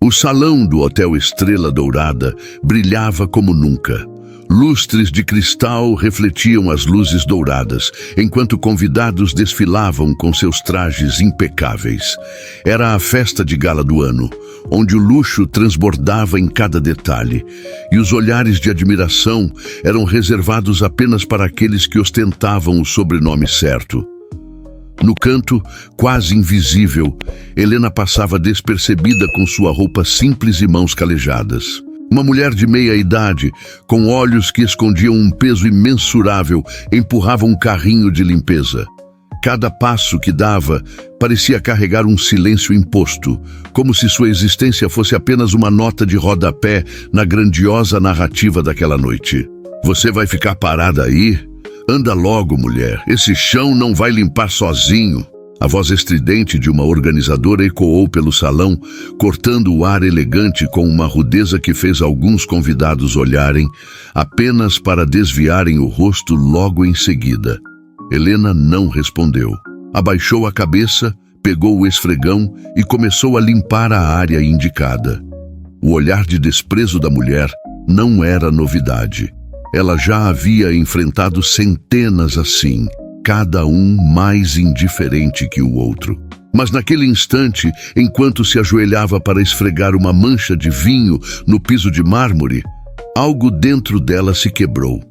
O salão do Hotel Estrela Dourada brilhava como nunca. Lustres de cristal refletiam as luzes douradas, enquanto convidados desfilavam com seus trajes impecáveis. Era a festa de gala do ano, onde o luxo transbordava em cada detalhe, e os olhares de admiração eram reservados apenas para aqueles que ostentavam o sobrenome certo. No canto, quase invisível, Helena passava despercebida com sua roupa simples e mãos calejadas. Uma mulher de meia-idade, com olhos que escondiam um peso imensurável, empurrava um carrinho de limpeza. Cada passo que dava parecia carregar um silêncio imposto, como se sua existência fosse apenas uma nota de rodapé na grandiosa narrativa daquela noite. "Você vai ficar parada aí? Anda logo, mulher. Esse chão não vai limpar sozinho." A voz estridente de uma organizadora ecoou pelo salão, cortando o ar elegante com uma rudeza que fez alguns convidados olharem, apenas para desviarem o rosto logo em seguida. Helena não respondeu. Abaixou a cabeça, pegou o esfregão e começou a limpar a área indicada. O olhar de desprezo da mulher não era novidade. Ela já havia enfrentado centenas assim, cada um mais indiferente que o outro. Mas naquele instante, enquanto se ajoelhava para esfregar uma mancha de vinho no piso de mármore, algo dentro dela se quebrou.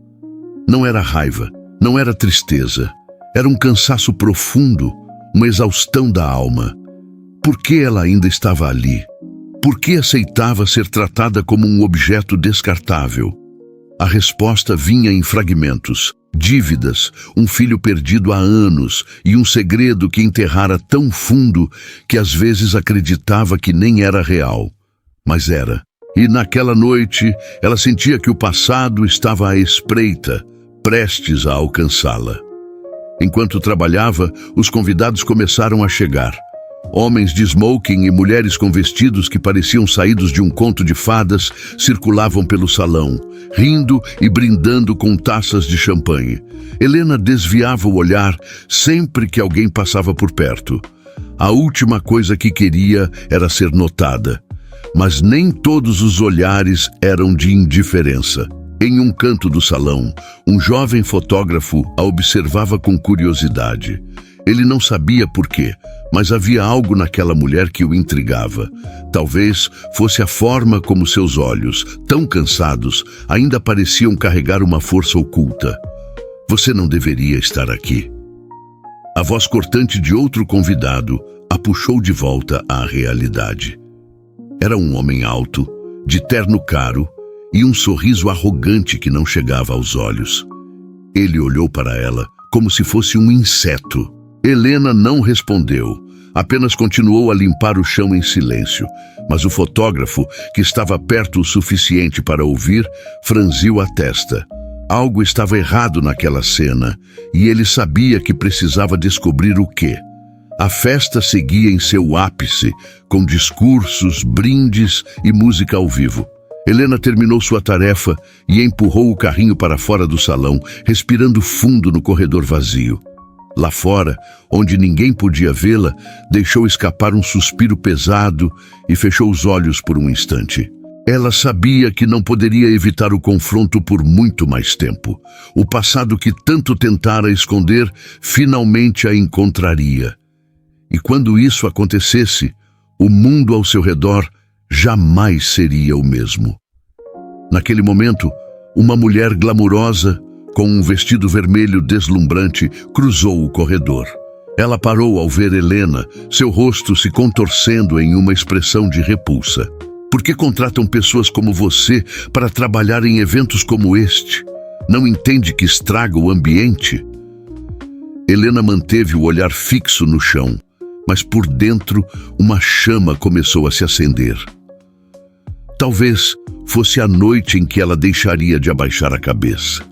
Não era raiva, não era tristeza. Era um cansaço profundo, uma exaustão da alma. Por que ela ainda estava ali? Por que aceitava ser tratada como um objeto descartável? A resposta vinha em fragmentos, dívidas, um filho perdido há anos e um segredo que enterrara tão fundo que às vezes acreditava que nem era real. Mas era. E naquela noite, ela sentia que o passado estava à espreita, prestes a alcançá-la. Enquanto trabalhava, os convidados começaram a chegar. Homens de smoking e mulheres com vestidos que pareciam saídos de um conto de fadas circulavam pelo salão, rindo e brindando com taças de champanhe. Helena desviava o olhar sempre que alguém passava por perto. A última coisa que queria era ser notada. Mas nem todos os olhares eram de indiferença. Em um canto do salão, um jovem fotógrafo a observava com curiosidade. Ele não sabia por quê, mas havia algo naquela mulher que o intrigava. Talvez fosse a forma como seus olhos, tão cansados, ainda pareciam carregar uma força oculta. "Você não deveria estar aqui." A voz cortante de outro convidado a puxou de volta à realidade. Era um homem alto, de terno caro e um sorriso arrogante que não chegava aos olhos. Ele olhou para ela como se fosse um inseto. Helena não respondeu, apenas continuou a limpar o chão em silêncio, mas o fotógrafo, que estava perto o suficiente para ouvir, franziu a testa. Algo estava errado naquela cena, e ele sabia que precisava descobrir o quê. A festa seguia em seu ápice, com discursos, brindes e música ao vivo. Helena terminou sua tarefa e empurrou o carrinho para fora do salão, respirando fundo no corredor vazio. Lá fora, onde ninguém podia vê-la, deixou escapar um suspiro pesado e fechou os olhos por um instante. Ela sabia que não poderia evitar o confronto por muito mais tempo. O passado que tanto tentara esconder, finalmente a encontraria. E quando isso acontecesse, o mundo ao seu redor jamais seria o mesmo. Naquele momento, uma mulher glamurosa, com um vestido vermelho deslumbrante, cruzou o corredor. Ela parou ao ver Helena, seu rosto se contorcendo em uma expressão de repulsa. "Por que contratam pessoas como você para trabalhar em eventos como este? Não entende que estraga o ambiente?" Helena manteve o olhar fixo no chão, mas por dentro uma chama começou a se acender. Talvez fosse a noite em que ela deixaria de abaixar a cabeça.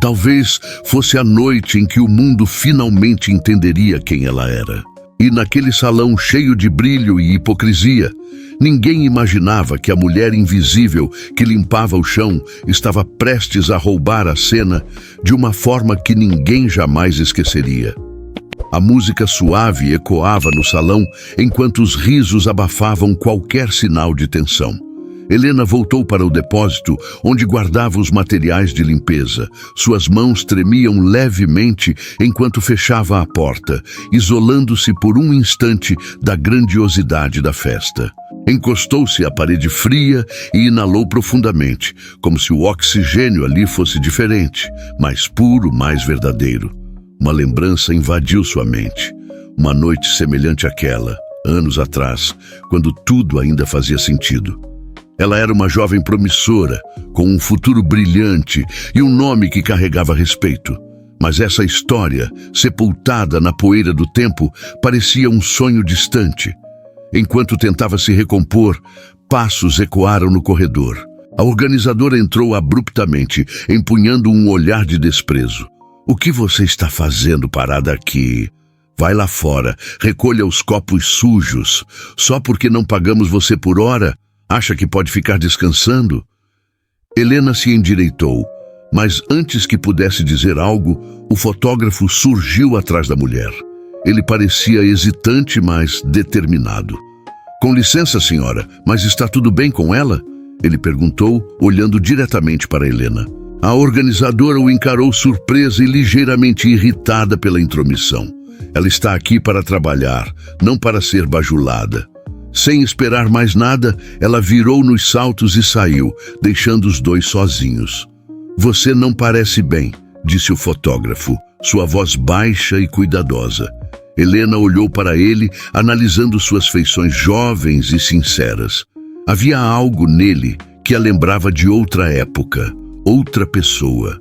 Talvez fosse a noite em que o mundo finalmente entenderia quem ela era. E naquele salão cheio de brilho e hipocrisia, ninguém imaginava que a mulher invisível que limpava o chão estava prestes a roubar a cena de uma forma que ninguém jamais esqueceria. A música suave ecoava no salão, enquanto os risos abafavam qualquer sinal de tensão. Helena voltou para o depósito, onde guardava os materiais de limpeza. Suas mãos tremiam levemente enquanto fechava a porta, isolando-se por um instante da grandiosidade da festa. Encostou-se à parede fria e inalou profundamente, como se o oxigênio ali fosse diferente, mais puro, mais verdadeiro. Uma lembrança invadiu sua mente. Uma noite semelhante àquela, anos atrás, quando tudo ainda fazia sentido. Ela era uma jovem promissora, com um futuro brilhante e um nome que carregava respeito. Mas essa história, sepultada na poeira do tempo, parecia um sonho distante. Enquanto tentava se recompor, passos ecoaram no corredor. A organizadora entrou abruptamente, empunhando um olhar de desprezo. "O que você está fazendo parada aqui? Vai lá fora, recolha os copos sujos. Só porque não pagamos você por hora, acha que pode ficar descansando?" Helena se endireitou, mas antes que pudesse dizer algo, o fotógrafo surgiu atrás da mulher. Ele parecia hesitante, mas determinado. "Com licença, senhora, mas está tudo bem com ela?" Ele perguntou, olhando diretamente para Helena. A organizadora o encarou surpresa e ligeiramente irritada pela intromissão. Ela está aqui para trabalhar, não para ser bajulada. Sem esperar mais nada, ela virou nos saltos e saiu, deixando os dois sozinhos. "Você não parece bem", disse o fotógrafo, sua voz baixa e cuidadosa. Helena olhou para ele, analisando suas feições jovens e sinceras. Havia algo nele que a lembrava de outra época, outra pessoa.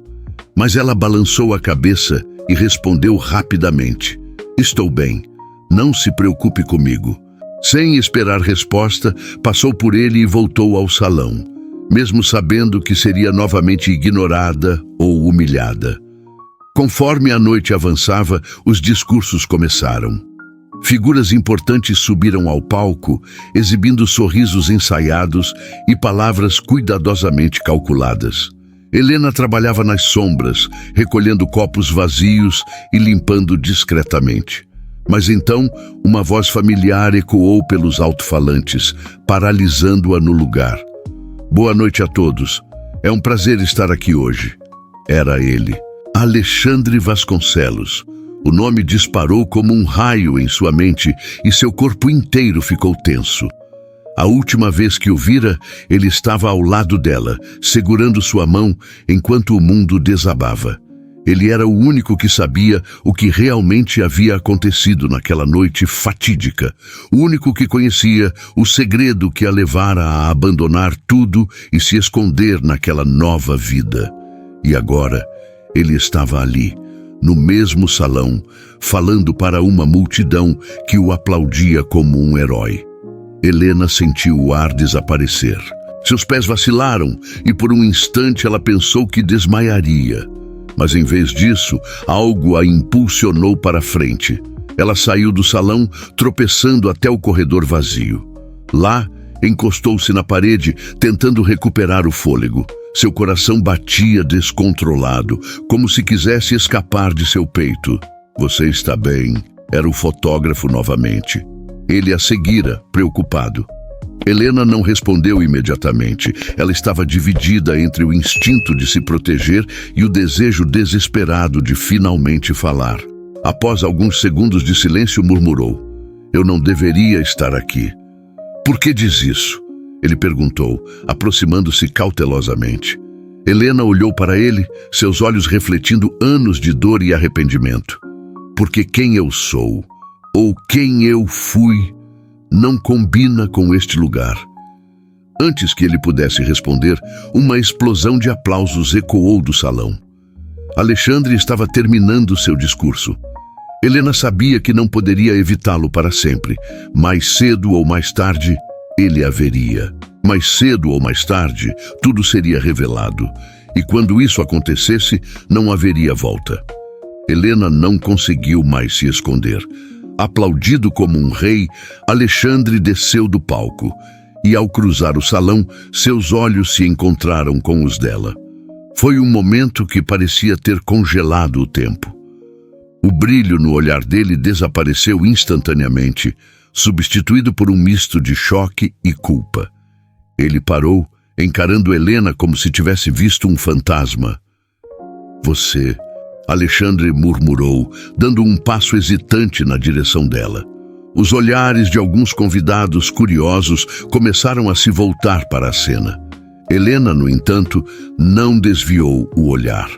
Mas ela balançou a cabeça e respondeu rapidamente: "Estou bem, não se preocupe comigo." Sem esperar resposta, passou por ele e voltou ao salão, mesmo sabendo que seria novamente ignorada ou humilhada. Conforme a noite avançava, os discursos começaram. Figuras importantes subiram ao palco, exibindo sorrisos ensaiados e palavras cuidadosamente calculadas. Helena trabalhava nas sombras, recolhendo copos vazios e limpando discretamente. Mas então, uma voz familiar ecoou pelos alto-falantes, paralisando-a no lugar. "Boa noite a todos. É um prazer estar aqui hoje." Era ele, Alexandre Vasconcelos. O nome disparou como um raio em sua mente e seu corpo inteiro ficou tenso. A última vez que o vira, ele estava ao lado dela, segurando sua mão enquanto o mundo desabava. Ele era o único que sabia o que realmente havia acontecido naquela noite fatídica. O único que conhecia o segredo que a levara a abandonar tudo e se esconder naquela nova vida. E agora, ele estava ali, no mesmo salão, falando para uma multidão que o aplaudia como um herói. Helena sentiu o ar desaparecer. Seus pés vacilaram e por um instante ela pensou que desmaiaria. Mas em vez disso, algo a impulsionou para frente. Ela saiu do salão, tropeçando até o corredor vazio. Lá, encostou-se na parede, tentando recuperar o fôlego. Seu coração batia descontrolado, como se quisesse escapar de seu peito. "Você está bem?" Era o fotógrafo novamente. Ele a seguira, preocupado. Helena não respondeu imediatamente. Ela estava dividida entre o instinto de se proteger e o desejo desesperado de finalmente falar. Após alguns segundos de silêncio, murmurou: "Eu não deveria estar aqui." "Por que diz isso?" ele perguntou, aproximando-se cautelosamente. Helena olhou para ele, seus olhos refletindo anos de dor e arrependimento. "Porque quem eu sou, ou quem eu fui, não combina com este lugar." Antes que ele pudesse responder, uma explosão de aplausos ecoou do salão. Alexandre estava terminando seu discurso. Helena sabia que não poderia evitá-lo para sempre. Mais cedo ou mais tarde, ele a veria. Mais cedo ou mais tarde, tudo seria revelado. E quando isso acontecesse, não haveria volta. Helena não conseguiu mais se esconder. Aplaudido como um rei, Alexandre desceu do palco e, ao cruzar o salão, seus olhos se encontraram com os dela. Foi um momento que parecia ter congelado o tempo. O brilho no olhar dele desapareceu instantaneamente, substituído por um misto de choque e culpa. Ele parou, encarando Helena como se tivesse visto um fantasma. Você, Alexandre murmurou, dando um passo hesitante na direção dela. Os olhares de alguns convidados curiosos começaram a se voltar para a cena. Helena, no entanto, não desviou o olhar.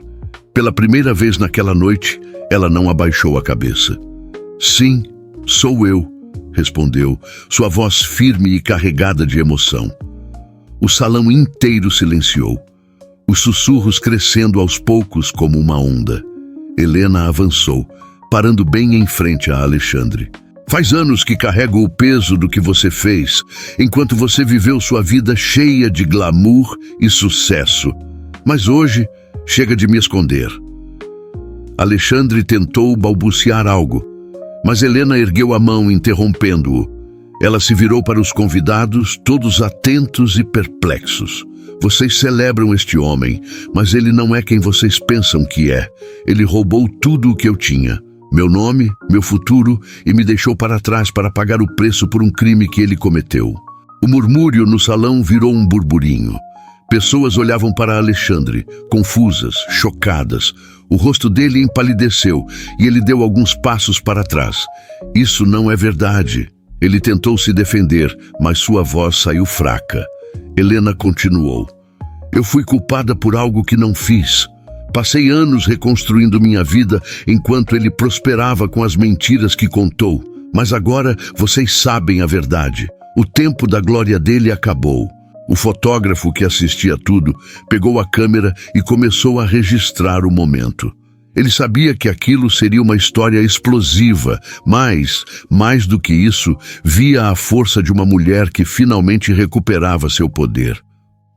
Pela primeira vez naquela noite, ela não abaixou a cabeça. Sim, sou eu, respondeu, sua voz firme e carregada de emoção. O salão inteiro silenciou, os sussurros crescendo aos poucos como uma onda. Helena avançou, parando bem em frente a Alexandre. Faz anos que carrego o peso do que você fez, enquanto você viveu sua vida cheia de glamour e sucesso. Mas hoje, chega de me esconder. Alexandre tentou balbuciar algo, mas Helena ergueu a mão, interrompendo-o. Ela se virou para os convidados, todos atentos e perplexos. Vocês celebram este homem, mas ele não é quem vocês pensam que é. Ele roubou tudo o que eu tinha. Meu nome, meu futuro, e me deixou para trás para pagar o preço por um crime que ele cometeu. O murmúrio no salão virou um burburinho. Pessoas olhavam para Alexandre, confusas, chocadas. O rosto dele empalideceu e ele deu alguns passos para trás. Isso não é verdade. Ele tentou se defender, mas sua voz saiu fraca. Helena continuou. Eu fui culpada por algo que não fiz. Passei anos reconstruindo minha vida enquanto ele prosperava com as mentiras que contou. Mas agora vocês sabem a verdade. O tempo da glória dele acabou. O fotógrafo que assistia tudo pegou a câmera e começou a registrar o momento. Ele sabia que aquilo seria uma história explosiva, mas, mais do que isso, via a força de uma mulher que finalmente recuperava seu poder.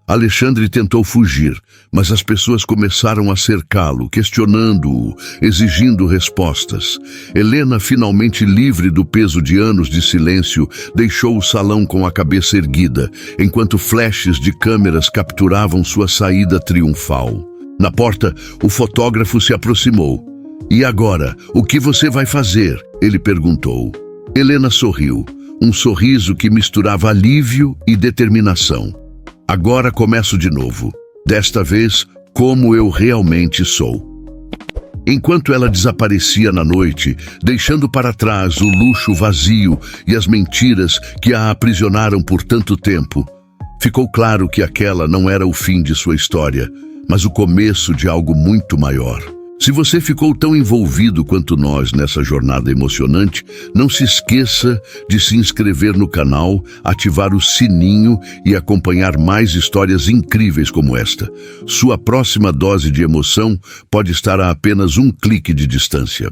Alexandre tentou fugir, mas as pessoas começaram a cercá-lo, questionando-o, exigindo respostas. Helena, finalmente livre do peso de anos de silêncio, deixou o salão com a cabeça erguida, enquanto flashes de câmeras capturavam sua saída triunfal. Na porta, o fotógrafo se aproximou. E agora, o que você vai fazer? Ele perguntou. Helena sorriu, um sorriso que misturava alívio e determinação. Agora começo de novo. Desta vez, como eu realmente sou. Enquanto ela desaparecia na noite, deixando para trás o luxo vazio e as mentiras que a aprisionaram por tanto tempo, ficou claro que aquela não era o fim de sua história, mas o começo de algo muito maior. Se você ficou tão envolvido quanto nós nessa jornada emocionante, não se esqueça de se inscrever no canal, ativar o sininho e acompanhar mais histórias incríveis como esta. Sua próxima dose de emoção pode estar a apenas um clique de distância.